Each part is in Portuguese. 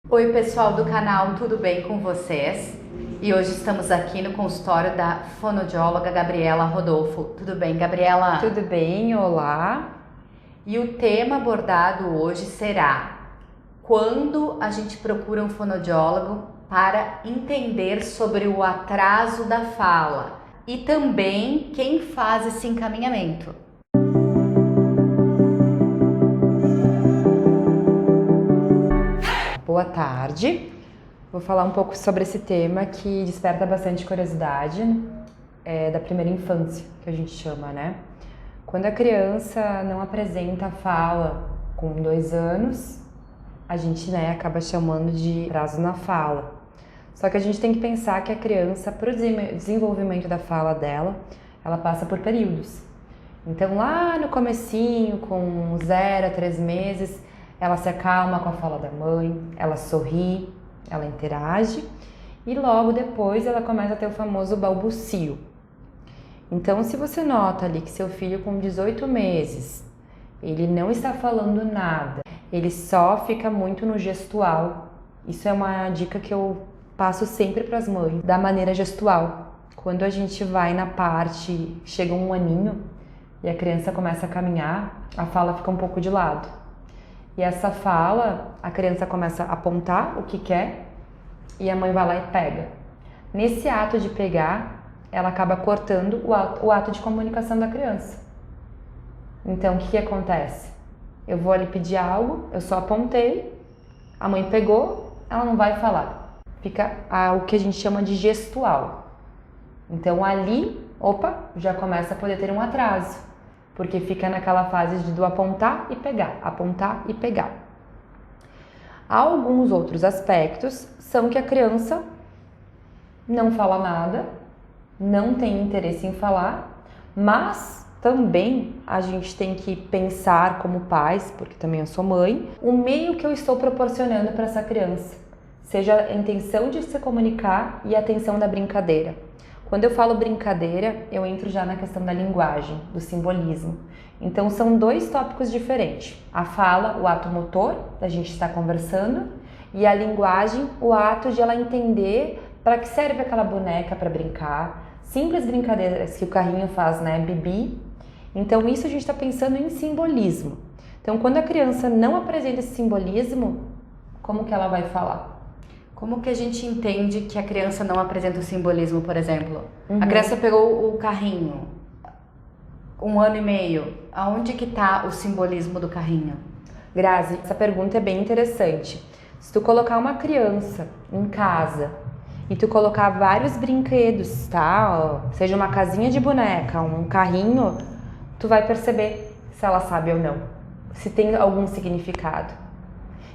Oi pessoal do canal, tudo bem com vocês? E hoje estamos aqui no consultório da fonoaudióloga Gabriela Rodolfo. Tudo bem, Gabriela? Tudo bem, olá. E o tema abordado hoje será: quando a gente procura um fonoaudiólogo para entender sobre o atraso da fala e também quem faz esse encaminhamento. Boa tarde. Vou falar um pouco sobre esse tema que desperta bastante curiosidade, da primeira infância, que a gente chama, né? Quando a criança não apresenta fala com 2 anos, a gente, acaba chamando de atraso na fala. Só que a gente tem que pensar que a criança, para o desenvolvimento da fala dela, ela passa por períodos. Então, lá no comecinho, com 0 a 3 meses, ela se acalma com a fala da mãe, ela sorri, ela interage e logo depois ela começa a ter o famoso balbucio. Então, se você nota ali que seu filho com 18 meses, ele não está falando nada, ele só fica muito no gestual. Isso é uma dica que eu passo sempre para as mães, da maneira gestual. Quando a gente vai na parte, chega 1 aninho e a criança começa a caminhar, a fala fica um pouco de lado. E essa fala, a criança começa a apontar o que quer e a mãe vai lá e pega. Nesse ato de pegar, ela acaba cortando o ato de comunicação da criança. Então, o que acontece? Eu vou ali pedir algo, eu só apontei, a mãe pegou, ela não vai falar. Fica o que a gente chama de gestual. Então, ali, já começa a poder ter um atraso. Porque fica naquela fase do apontar e pegar, apontar e pegar. Alguns outros aspectos são que a criança não fala nada, não tem interesse em falar, mas também a gente tem que pensar como pais, porque também eu sou mãe, o meio que eu estou proporcionando para essa criança, seja a intenção de se comunicar e a atenção da brincadeira. Quando eu falo brincadeira, eu entro já na questão da linguagem, do simbolismo. Então, são 2 tópicos diferentes. A fala, o ato motor, da gente estar conversando, e a linguagem, o ato de ela entender para que serve aquela boneca para brincar. Simples brincadeiras que o carrinho faz, Bibi. Então, isso a gente está pensando em simbolismo. Então, quando a criança não apresenta esse simbolismo, como que ela vai falar? Como que a gente entende que a criança não apresenta o simbolismo, por exemplo? A criança pegou o carrinho, 1 ano e meio, aonde que está o simbolismo do carrinho? Grazi, essa pergunta é bem interessante. Se tu colocar uma criança em casa e tu colocar vários brinquedos, tá? Seja uma casinha de boneca, um carrinho, tu vai perceber se ela sabe ou não, se tem algum significado.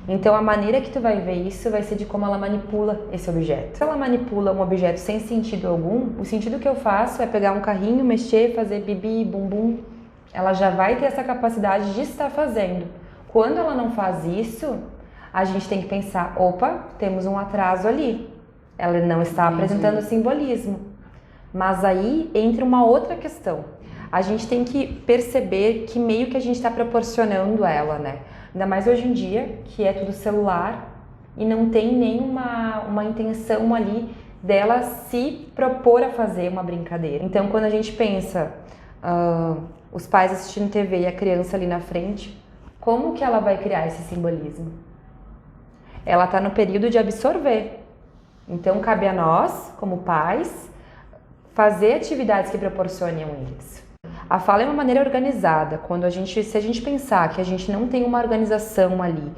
Então, a maneira que tu vai ver isso vai ser de como ela manipula esse objeto. Se ela manipula um objeto sem sentido algum, o sentido que eu faço é pegar um carrinho, mexer, fazer bibi, bumbum. Ela já vai ter essa capacidade de estar fazendo. Quando ela não faz isso, a gente tem que pensar, temos um atraso ali. Ela não está apresentando simbolismo. Mas aí entra uma outra questão. A gente tem que perceber que meio que a gente está proporcionando ela, Ainda mais hoje em dia, que é tudo celular e não tem nenhuma intenção ali dela se propor a fazer uma brincadeira. Então, quando a gente pensa os pais assistindo TV e a criança ali na frente, como que ela vai criar esse simbolismo? Ela está no período de absorver. Então, cabe a nós, como pais, fazer atividades que proporcionem isso. A fala é uma maneira organizada. Se a gente pensar que a gente não tem uma organização ali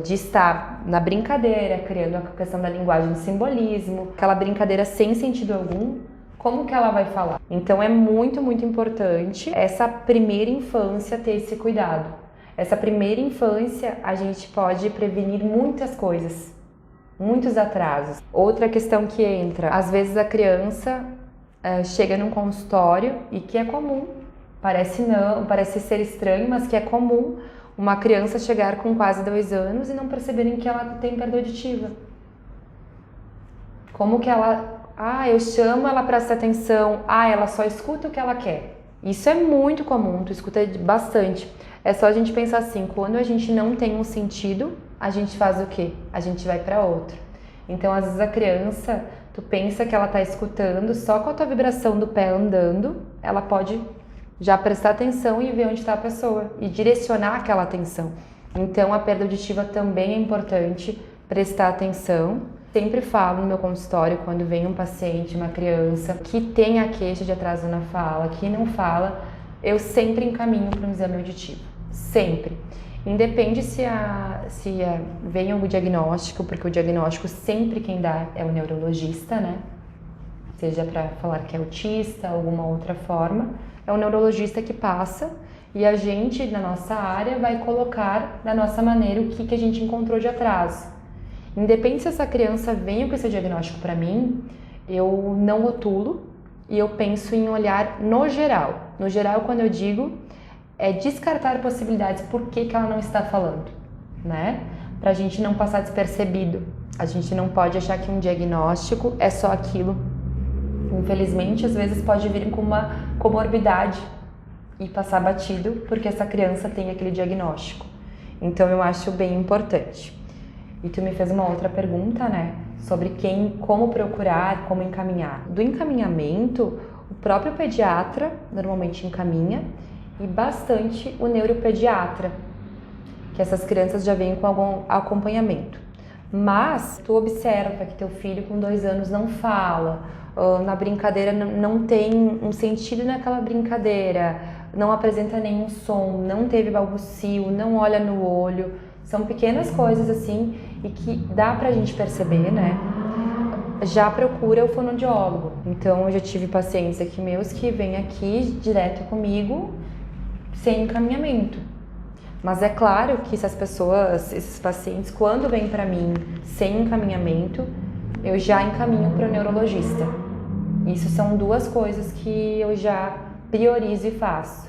de estar na brincadeira, criando a questão da linguagem de simbolismo, aquela brincadeira sem sentido algum, como que ela vai falar? Então é muito, muito importante essa primeira infância ter esse cuidado. Essa primeira infância a gente pode prevenir muitas coisas, muitos atrasos. Outra questão que entra, às vezes a criança chega num consultório e que é comum, parece ser estranho, mas que é comum uma criança chegar com quase 2 anos e não perceberem que ela tem perda auditiva. Como que ela, eu chamo, ela presta atenção, ela só escuta o que ela quer. Isso é muito comum, tu escuta bastante. É só a gente pensar assim, quando a gente não tem um sentido a gente faz o quê? A gente vai para outra. Então, às vezes a criança, tu pensa que ela tá escutando, só com a tua vibração do pé andando, ela pode já prestar atenção e ver onde está a pessoa e direcionar aquela atenção. Então, a perda auditiva também é importante prestar atenção. Sempre falo no meu consultório, quando vem um paciente, uma criança, que tem a queixa de atraso na fala, que não fala, eu sempre encaminho para um exame auditivo. Sempre. Independe se vem algum diagnóstico, porque o diagnóstico sempre quem dá é o neurologista, né? Seja para falar que é autista, alguma outra forma, é o neurologista que passa e a gente, na nossa área, vai colocar da nossa maneira o que a gente encontrou de atraso. Independe se essa criança vem com esse diagnóstico para mim, eu não rotulo e eu penso em olhar no geral. No geral, quando eu digo, é descartar possibilidades por que ela não está falando, né? Pra gente não passar despercebido. A gente não pode achar que um diagnóstico é só aquilo. Infelizmente, às vezes pode vir com uma comorbidade e passar batido porque essa criança tem aquele diagnóstico. Então, eu acho bem importante. E tu me fez uma outra pergunta, né? Sobre como procurar, como encaminhar. Do encaminhamento, o próprio pediatra normalmente encaminha e bastante o neuropediatra, que essas crianças já vêm com algum acompanhamento. Mas tu observa que teu filho com 2 anos não fala, na brincadeira não tem um sentido naquela brincadeira, não apresenta nenhum som, não teve balbucio, não olha no olho. São pequenas coisas assim e que dá pra gente perceber, né? Já procura o fonoaudiólogo. Então, eu já tive pacientes aqui meus que vêm aqui direto comigo sem encaminhamento. Mas é claro que se esses pacientes, quando vêm pra mim sem encaminhamento, eu já encaminho para o neurologista. Isso são 2 coisas que eu já priorizo e faço.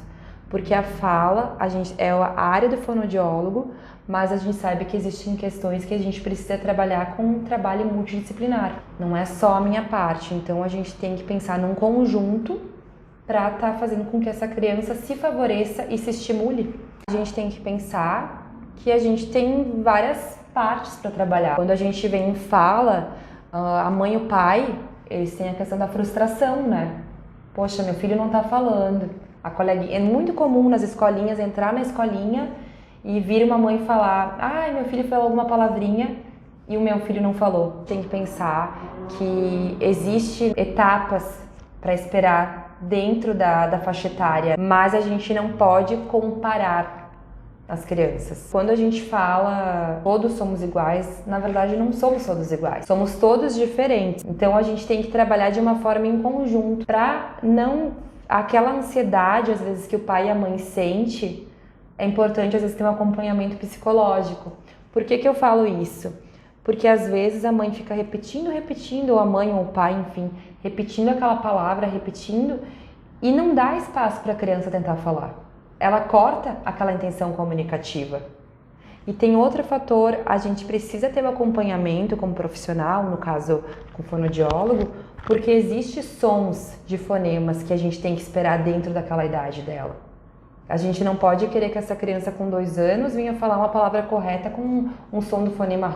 Porque a fala, é a área do fonoaudiólogo, mas a gente sabe que existem questões que a gente precisa trabalhar com um trabalho multidisciplinar. Não é só a minha parte, então a gente tem que pensar num conjunto para estar fazendo com que essa criança se favoreça e se estimule. A gente tem que pensar que a gente tem várias partes para trabalhar. Quando a gente vem em fala, a mãe e o pai, eles têm a questão da frustração, né? Poxa, meu filho não está falando. A coleguinha, é muito comum nas escolinhas entrar na escolinha e vir uma mãe falar: ai, meu filho falou alguma palavrinha e o meu filho não falou. Tem que pensar que existe etapas para esperar dentro da faixa etária, mas a gente não pode comparar as crianças. Quando a gente fala todos somos iguais, na verdade não somos todos iguais, somos todos diferentes. Então a gente tem que trabalhar de uma forma em conjunto para não aquela ansiedade às vezes que o pai e a mãe sente. É importante às vezes ter um acompanhamento psicológico. Por que eu falo isso? Porque às vezes a mãe fica repetindo, ou a mãe ou o pai, enfim, repetindo aquela palavra, e não dá espaço para a criança tentar falar. Ela corta aquela intenção comunicativa. E tem outro fator, a gente precisa ter um acompanhamento como profissional, no caso com fonoaudiólogo, porque existem sons de fonemas que a gente tem que esperar dentro daquela idade dela. A gente não pode querer que essa criança com 2 anos venha falar uma palavra correta com um som do fonema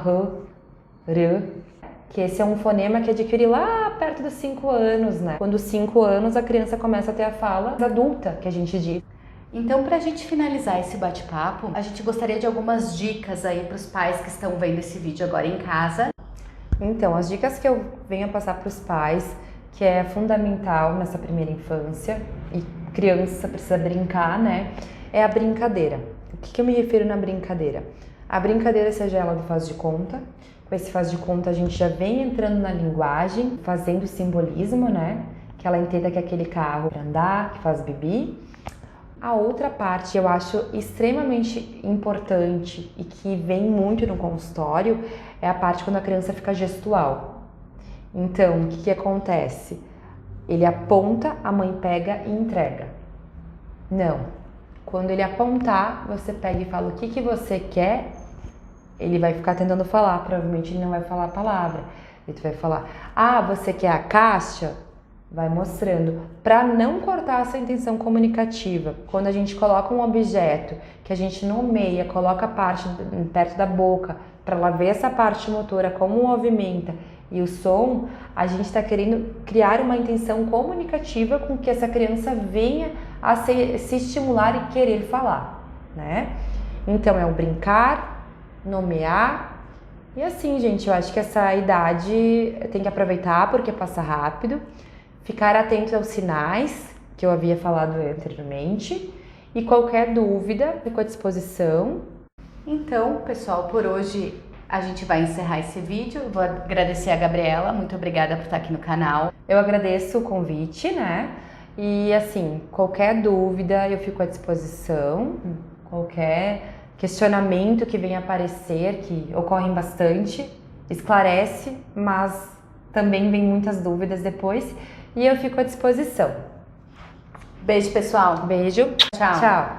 R, que esse é um fonema que adquire lá perto dos 5 anos, né? Quando 5 anos a criança começa a ter a fala adulta, que a gente diz. Então, para a gente finalizar esse bate-papo, a gente gostaria de algumas dicas aí para os pais que estão vendo esse vídeo agora em casa. Então, as dicas que eu venho a passar para os pais, que é fundamental nessa primeira infância, e criança precisa brincar, né? É a brincadeira. O que eu me refiro na brincadeira? A brincadeira, seja ela do faz de conta. Com esse faz de conta, a gente já vem entrando na linguagem, fazendo simbolismo, né? Que ela entenda que é aquele carro para andar, que faz bibi. A outra parte que eu acho extremamente importante e que vem muito no consultório é a parte quando a criança fica gestual. Então, o que acontece? Ele aponta, a mãe pega e entrega. Não. Quando ele apontar, você pega e fala o que você quer, ele vai ficar tentando falar, provavelmente ele não vai falar a palavra. Ele vai falar: ah, você quer a caixa? vai mostrando, para não cortar essa intenção comunicativa. Quando a gente coloca um objeto que a gente nomeia, coloca a parte perto da boca, para ela ver essa parte motora, como movimenta e o som, a gente está querendo criar uma intenção comunicativa com que essa criança venha a se estimular e querer falar, né? Então é o brincar, nomear, e assim, gente, eu acho que essa idade tem que aproveitar porque passa rápido, ficar atento aos sinais que eu havia falado anteriormente, e qualquer dúvida, fico à disposição. Então, pessoal, por hoje a gente vai encerrar esse vídeo. Vou agradecer a Gabriela, muito obrigada por estar aqui no canal. Eu agradeço o convite, né? E assim, qualquer dúvida eu fico à disposição, qualquer questionamento que venha aparecer, que ocorrem bastante, esclarece, mas também vem muitas dúvidas depois e eu fico à disposição. Beijo, pessoal. Beijo. Tchau. Tchau.